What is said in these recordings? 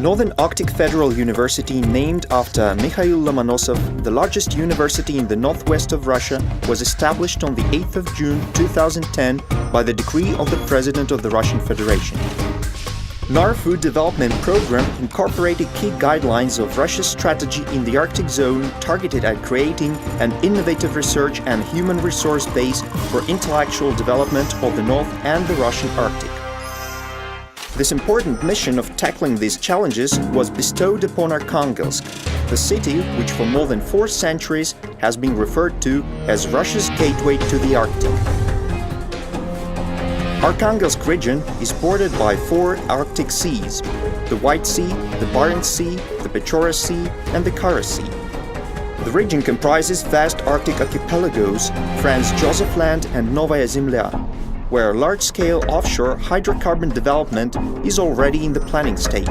Northern Arctic Federal University, named after Mikhail Lomonosov, the largest university in the northwest of Russia, was established on the 8th of June 2010 by the decree of the President of the Russian Federation. NArFU development program incorporated key guidelines of Russia's strategy in the Arctic zone targeted at creating an innovative research and human resource base for intellectual development of the North and the Russian Arctic. This important mission of tackling these challenges was bestowed upon Arkhangelsk, the city which for more than 4 centuries has been referred to as Russia's gateway to the Arctic. Arkhangelsk region is bordered by 4 Arctic seas: the White Sea, the Barents Sea, the Pechora Sea, and the Kara Sea. The region comprises vast Arctic archipelagos, Franz Josef Land and Novaya Zemlya, where large-scale offshore hydrocarbon development is already in the planning stage.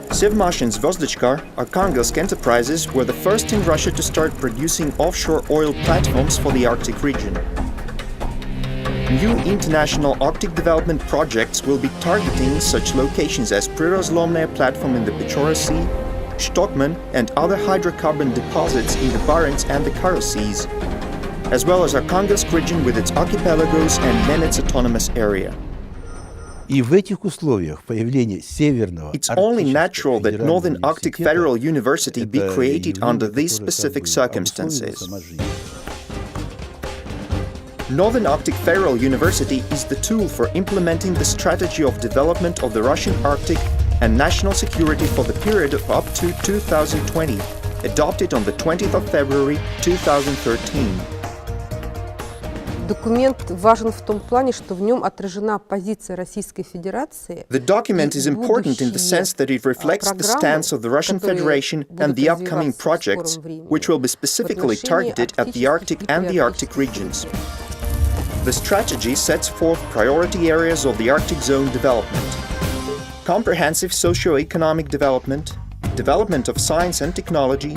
Sevmash and Zvezdochka, Arkhangelsk enterprises, were the first in Russia to start producing offshore oil platforms for the Arctic region. New international Arctic development projects will be targeting such locations as Prirozlomnaya platform in the Pechora Sea, Stockman and other hydrocarbon deposits in the Barents and the Kara Seas, as well as Arkhangelsk region with its archipelagos and Nenets autonomous area. It's only natural that Northern Arctic Federal University be created under these specific circumstances. Northern Arctic Federal University is the tool for implementing the strategy of development of the Russian Arctic and national security for the period of up to 2020, adopted on the 20th of February 2013. The document is important in the sense that it reflects the stance of the Russian Federation and the upcoming projects, which will be specifically targeted at the Arctic and the Arctic regions. The strategy sets forth priority areas of the Arctic zone development: comprehensive socio-economic development, development of science and technology,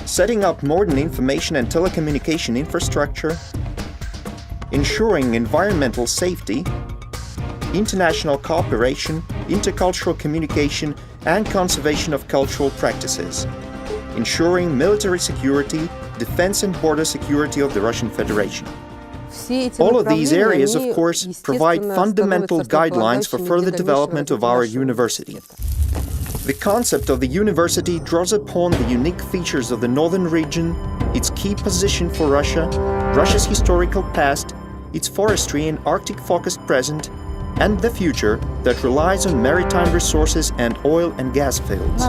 setting up modern information and telecommunication infrastructure, ensuring environmental safety, international cooperation, intercultural communication and conservation of cultural practices, ensuring military security, defense and border security of the Russian Federation. All of these areas, of course, provide fundamental guidelines for further development of our university. The concept of the university draws upon the unique features of the northern region, its key position for Russia, Russia's historical past, its forestry and Arctic-focused present, and the future that relies on maritime resources and oil and gas fields.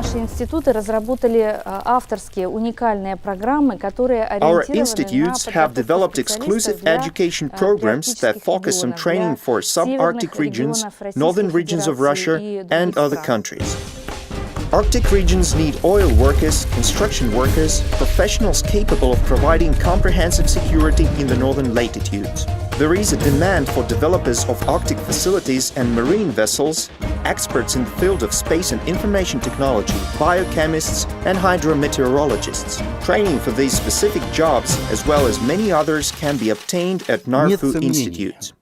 Our institutes have developed exclusive education programs that focus on training for sub-Arctic regions, northern regions of Russia, and other countries. Arctic regions need oil workers, construction workers, professionals capable of providing comprehensive security in the northern latitudes. There is a demand for developers of Arctic facilities and marine vessels, experts in the field of space and information technology, biochemists, and hydrometeorologists. Training for these specific jobs, as well as many others, can be obtained at NArFU institutes.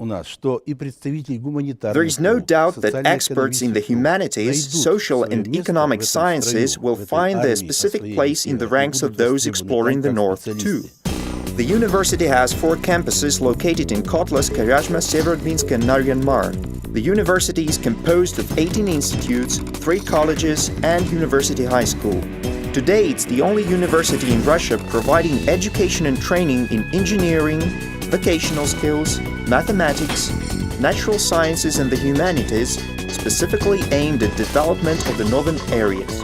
There is no doubt that experts in the humanities, social and economic sciences will find their specific place in the ranks of those exploring the North, too. The university has 4 campuses located in Kotlas, Koryazma, Severodvinsk and Naryan-Mar. The university is composed of 18 institutes, 3 colleges and University High School. Today, it's the only university in Russia providing education and training in engineering, vocational skills, mathematics, natural sciences and the humanities, specifically aimed at development of the northern areas.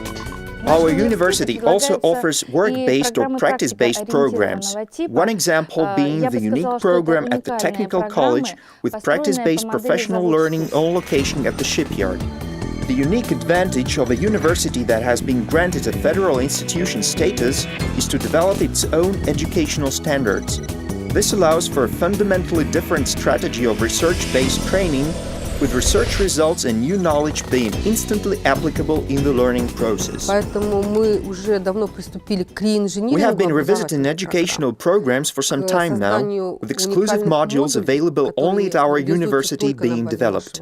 Our university also offers work-based or practice-based programs, one example being the unique program at the Technical College with practice-based professional learning on location at the shipyard. The unique advantage of a university that has been granted a federal institution status is to develop its own educational standards. This allows for a fundamentally different strategy of research-based training, with research results and new knowledge being instantly applicable in the learning process. We have been revisiting educational programs for some time now, with exclusive modules available only at our university being developed.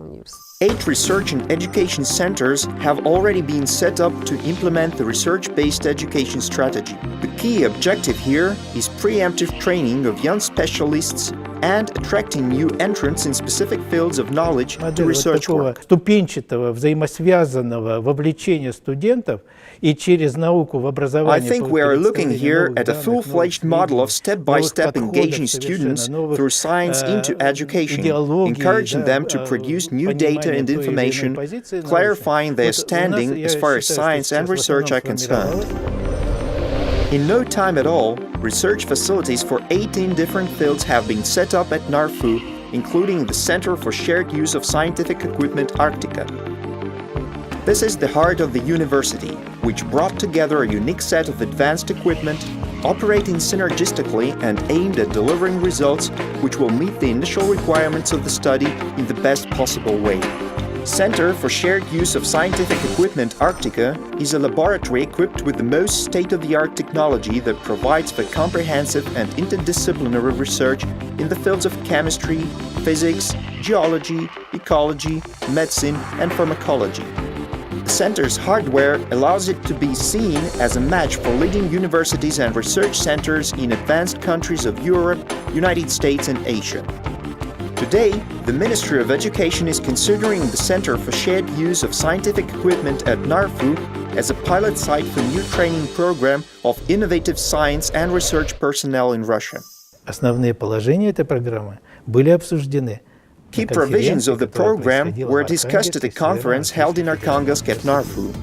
8 research and education centers have already been set up to implement the research-based education strategy. The key objective here is preemptive training of young specialists and attracting new entrants in specific fields of knowledge to research work. Ступенчатого, взаимосвязанного вовлечения студентов и через науку в образование. I think we are looking here at a full-fledged model of step-by-step engaging students through science into education, encouraging them to produce new data and information, clarifying their standing as far as science and research are concerned. In no time at all, research facilities for 18 different fields have been set up at NArFU, including the Center for Shared Use of Scientific Equipment Arctica. This is the heart of the university, which brought together a unique set of advanced equipment, operating synergistically and aimed at delivering results which will meet the initial requirements of the study in the best possible way. Center for Shared Use of Scientific Equipment Arctica is a laboratory equipped with the most state-of-the-art technology that provides for comprehensive and interdisciplinary research in the fields of chemistry, physics, geology, ecology, medicine, and pharmacology. The center's hardware allows it to be seen as a match for leading universities and research centers in advanced countries of Europe, United States, and Asia. Today, the Ministry of Education is considering the Center for Shared Use of Scientific Equipment at NArFU as a pilot site for new training program of innovative science and research personnel in Russia. Основные положения этой программы были обсуждены. Key provisions of the program were discussed at a conference held in Arkhangelsk at NArFU.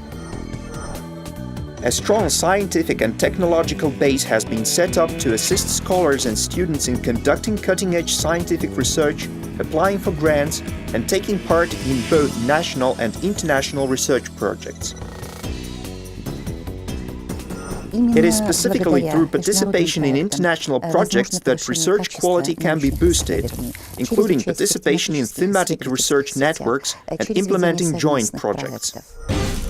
A strong scientific and technological base has been set up to assist scholars and students in conducting cutting-edge scientific research, applying for grants, and taking part in both national and international research projects. It is specifically through participation in international projects that research quality can be boosted, including participation in thematic research networks and implementing joint projects.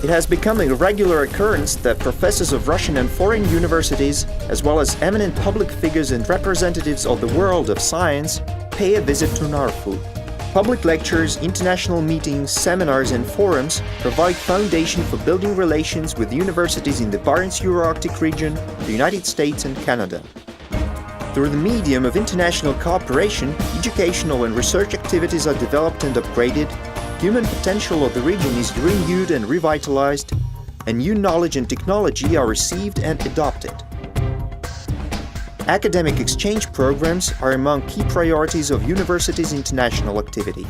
It has become a regular occurrence that professors of Russian and foreign universities, as well as eminent public figures and representatives of the world of science, pay a visit to NArFU. Public lectures, international meetings, seminars, and forums provide foundation for building relations with universities in the Barents Euro-Arctic region, the United States, and Canada. Through the medium of international cooperation, educational and research activities are developed and upgraded, human potential of the region is renewed and revitalized, and new knowledge and technology are received and adopted. Academic exchange programs are among key priorities of universities' international activity.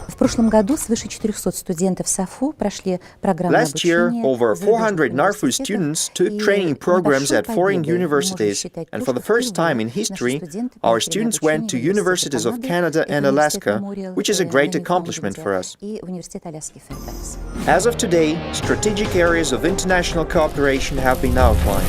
В прошлом году свыше 400 студентов САФУ прошли программу Last year, обучения over 400 NArFU students took training programs at foreign universities, and for the first time in history, our students went to universities of Canada and Alaska, which is a great accomplishment for us. As of today, strategic areas of international cooperation have been outlined.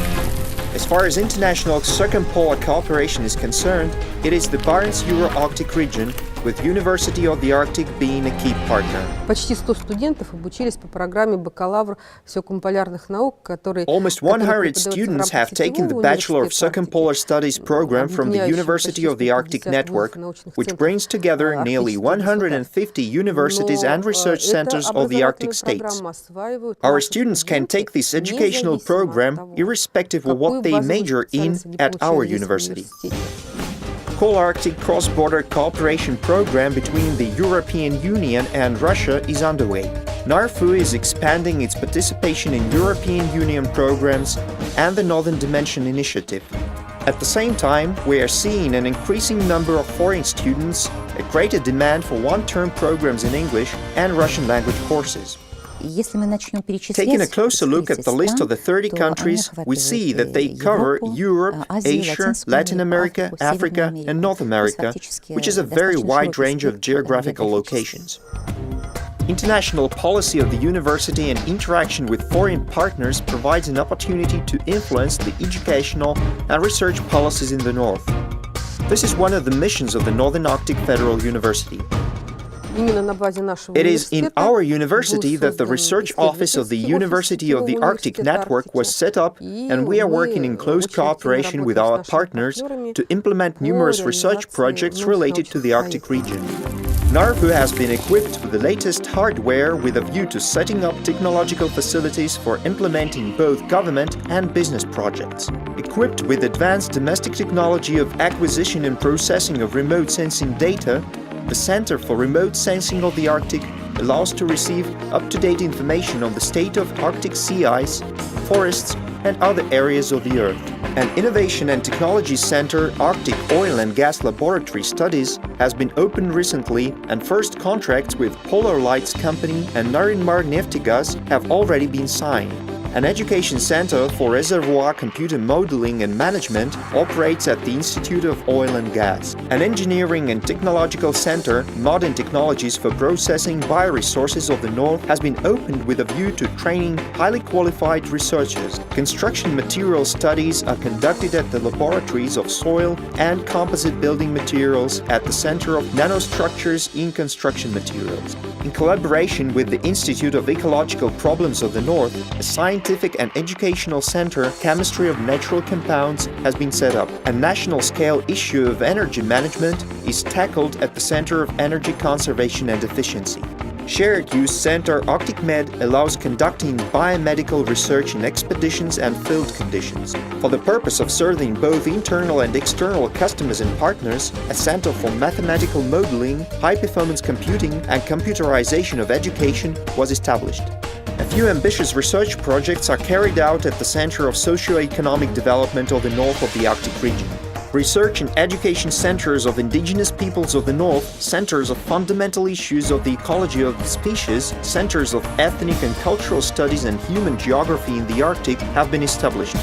As far as international circumpolar cooperation is concerned, it is the Barents Euro-Arctic region, with University of the Arctic being a key partner. Почти 100 студентов обучились по программе бакалавр всеокумполярных наук, который Almost 100 students have taken the Bachelor of Circumpolar Studies program from the University of the Arctic Network, which brings together nearly 150 universities and research centers of the Arctic states. Our students can take this educational program irrespective of what they major in at our university. Arctic cross-border cooperation program between the European Union and Russia is underway. NArFU is expanding its participation in European Union programs and the Northern Dimension initiative. At the same time, we are seeing an increasing number of foreign students, a greater demand for one-term programs in English and Russian language courses. Taking a closer look at the list of the 30 countries, we see that they cover Europe, Asia, Latin America, Africa, and North America, which is a very wide range of geographical locations. International policy of the university and interaction with foreign partners provides an opportunity to influence the educational and research policies in the North. This is one of the missions of the Northern Arctic Federal University. It is in our university that the research office of the University of the Arctic Network was set up, and we are working in close cooperation with our partners to implement numerous research projects related to the Arctic region. NArFU has been equipped with the latest hardware with a view to setting up technological facilities for implementing both government and business projects. Equipped with advanced domestic technology of acquisition and processing of remote sensing data, the Center for Remote Sensing of the Arctic allows to receive up-to-date information on the state of Arctic sea ice, forests, and other areas of the Earth. An Innovation and Technology Center Arctic Oil and Gas Laboratory Studies has been opened recently, and first contracts with Polar Lights Company and Naryn Neftegas have already been signed. An education center for reservoir computer modeling and management operates at the Institute of Oil and Gas. An engineering and technological center, Modern Technologies for Processing Bioresources of the North, has been opened with a view to training highly qualified researchers. Construction material studies are conducted at the laboratories of soil and composite building materials at the Center of Nanostructures in Construction Materials. In collaboration with the Institute of Ecological Problems of the North, a scientific and educational center, Chemistry of Natural Compounds, has been set up. A national-scale issue of energy management is tackled at the Center of Energy Conservation and Efficiency. Shared Use Center ArcticMed allows conducting biomedical research in expeditions and field conditions. For the purpose of serving both internal and external customers and partners, a Center for Mathematical Modeling, High-Performance Computing, and Computerization of Education was established. A few ambitious research projects are carried out at the Center of Socio-Economic Development of the North of the Arctic region. Research and education centers of indigenous peoples of the North, centers of fundamental issues of the ecology of the species, centers of ethnic and cultural studies and human geography in the Arctic have been established.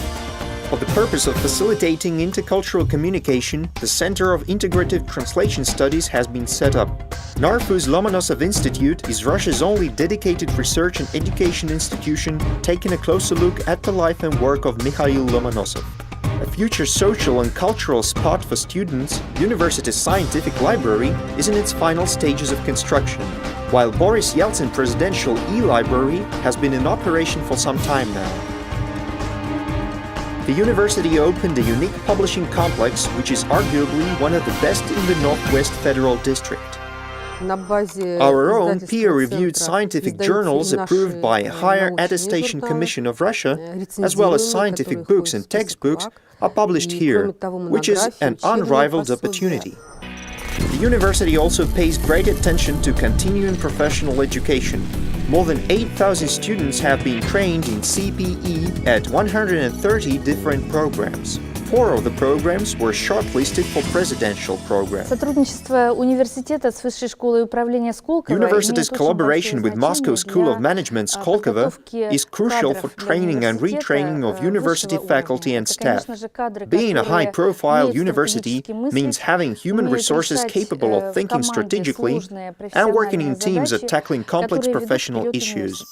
For the purpose of facilitating intercultural communication, the Center of Integrative Translation Studies has been set up. NArFU's Lomonosov Institute is Russia's only dedicated research and education institution taking a closer look at the life and work of Mikhail Lomonosov. A future social and cultural spot for students, University's Scientific Library is in its final stages of construction, while Boris Yeltsin Presidential E-Library has been in operation for some time now. The university opened a unique publishing complex which is arguably one of the best in the Northwest Federal District. Our own peer-reviewed scientific journals approved by a Higher Attestation Commission of Russia, as well as scientific books and textbooks, are published here, which is an unrivaled opportunity. The university also pays great attention to continuing professional education. More than 8,000 students have been trained in CPE at 130 different programs. 4 of the programs were shortlisted for presidential programs. Сотрудничество университета с Высшей школой управления Сколково University's collaboration with Moscow School of Management Skolkovo is crucial for training and retraining of university faculty and staff. Being a high-profile university means having human resources capable of thinking strategically and working in teams at tackling complex professional issues.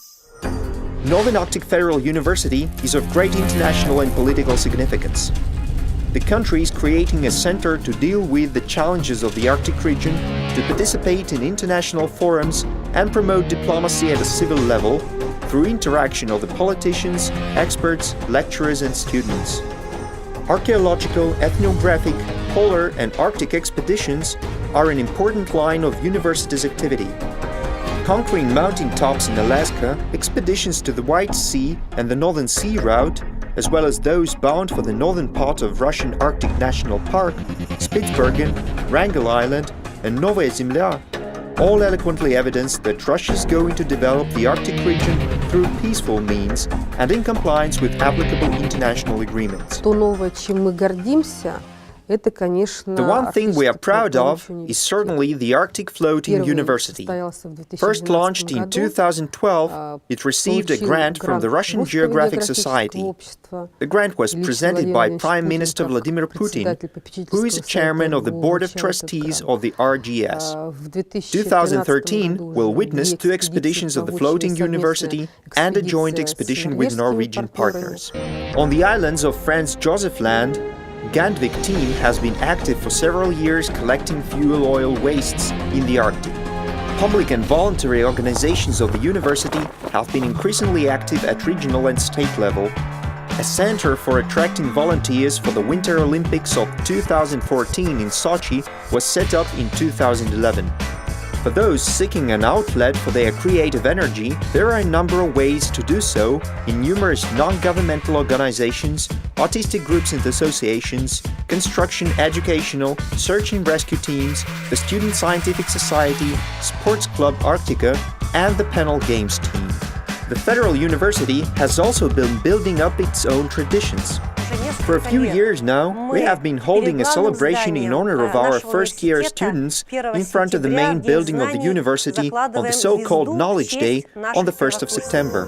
Northern Arctic Federal University is of great international and political significance. The country is creating a center to deal with the challenges of the Arctic region, to participate in international forums and promote diplomacy at a civil level through interaction of the politicians, experts, lecturers and students. Archaeological, ethnographic, polar and Arctic expeditions are an important line of university's activity. Conquering mountain tops in Alaska, expeditions to the White Sea and the Northern Sea Route, as well as those bound for the northern part of Russian Arctic National Park, Spitsbergen, Wrangel Island, and Novaya Zemlya, all eloquently evidence that Russia is going to develop the Arctic region through peaceful means and in compliance with applicable international agreements. The one thing we are proud of is certainly the Arctic Floating University. First launched in 2012, it received a grant from the Russian Geographic Society. The grant was presented by Prime Minister Vladimir Putin, who is chairman of the Board of Trustees of the RGS. 2013 will witness 2 expeditions of the Floating University and a joint expedition with Norwegian partners. On the islands of Franz Josef Land, Gandvik team has been active for several years collecting fuel oil wastes in the Arctic. public and voluntary organizations of the university have been increasingly active at regional and state level. A center for attracting volunteers for the Winter Olympics of 2014 in Sochi was set up in 2011. For those seeking an outlet for their creative energy, there are a number of ways to do so in numerous non-governmental organizations, artistic groups and associations, construction, educational, search and rescue teams, the Student Scientific Society, Sports Club Arctica, and the Panel Games team. The Federal University has also been building up its own traditions. For a few years now, we have been holding a celebration in honor of our first-year students in front of the main building of the university on the so-called Knowledge Day on the 1st of September.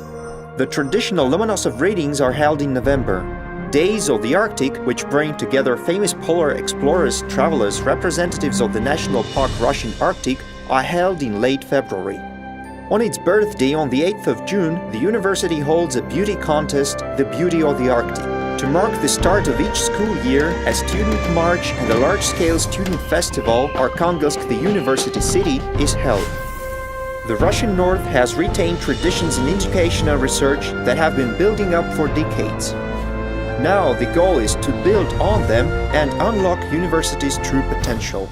The traditional Lomonosov readings are held in November. Days of the Arctic, which bring together famous polar explorers, travelers, representatives of the National Park Russian Arctic, are held in late February. On its birthday on the 8th of June, the university holds a beauty contest, The Beauty of the Arctic. To mark the start of each school year, a student march and a large-scale student festival, Arkhangelsk, the university city, is held. The Russian North has retained traditions in education and research that have been building up for decades. Now the goal is to build on them and unlock university's true potential.